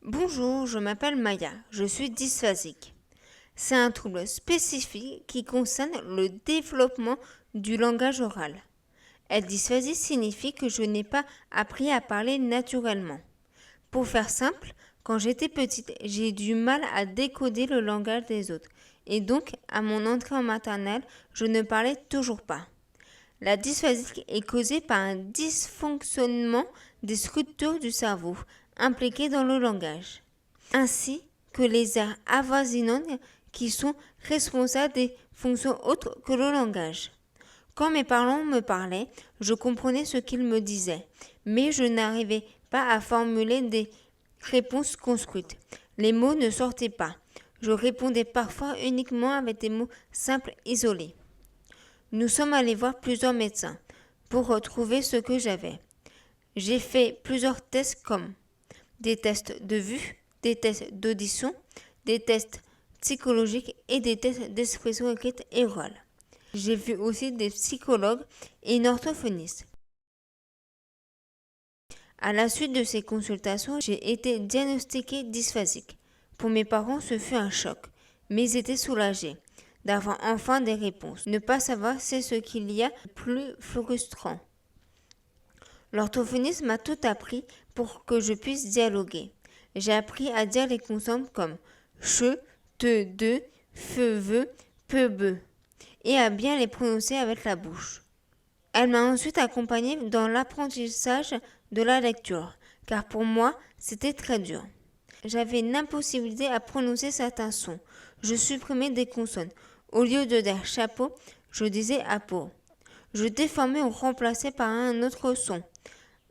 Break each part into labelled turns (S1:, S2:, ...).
S1: Bonjour, je m'appelle Maya, je suis dysphasique. C'est un trouble spécifique qui concerne le développement du langage oral. Être dysphasique signifie que je n'ai pas appris à parler naturellement. Pour faire simple, quand j'étais petite, j'ai eu du mal à décoder le langage des autres. Et donc, à mon entrée en maternelle, je ne parlais toujours pas. La dysphasie est causée par un dysfonctionnement des structures du cerveau impliquées dans le langage, ainsi que les aires avoisinantes qui sont responsables des fonctions autres que le langage. Quand mes parents me parlaient, je comprenais ce qu'ils me disaient, mais je n'arrivais pas à formuler des réponses construites. Les mots ne sortaient pas. Je répondais parfois uniquement avec des mots simples isolés. Nous sommes allés voir plusieurs médecins pour retrouver ce que j'avais. J'ai fait plusieurs tests comme des tests de vue, des tests d'audition, des tests psychologiques et des tests d'expression écrite et orale. J'ai vu aussi des psychologues et une orthophoniste. À la suite de ces consultations, j'ai été diagnostiquée dysphasique. Pour mes parents, ce fut un choc, mais ils étaient soulagés d'avoir enfin des réponses. Ne pas savoir, c'est ce qu'il y a de plus frustrant. L'orthophoniste m'a tout appris pour que je puisse dialoguer. J'ai appris à dire les consonnes comme che, te, de, fe, ve, peu, be, et à bien les prononcer avec la bouche. Elle m'a ensuite accompagnée dans l'apprentissage de la lecture, car pour moi, c'était très dur. J'avais une impossibilité à prononcer certains sons. Je supprimais des consonnes. Au lieu de dire chapeau, je disais apo. Je déformais ou remplaçais par un autre son,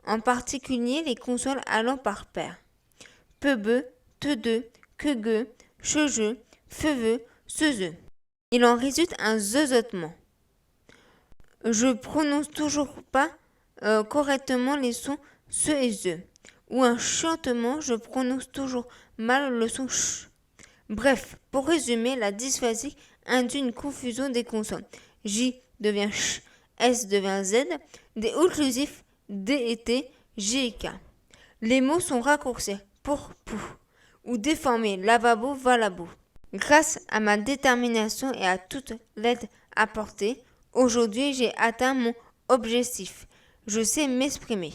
S1: en particulier les consonnes allant par paire. Peu-be, te-de, que-ge, che-je, feu-ve, se-ze. Il en résulte un zeuzotement. Je prononce toujours pas correctement les sons ce et ze. Ou un chantement, je prononce toujours mal le son ch. Bref, pour résumer, la dysphasie induit une confusion des consonnes. J devient ch, S devient Z, des occlusifs D et T, J et K. Les mots sont raccourcis pour pou ou déformés lavabo valabo. Grâce à ma détermination et à toute l'aide apportée, aujourd'hui j'ai atteint mon objectif. Je sais m'exprimer.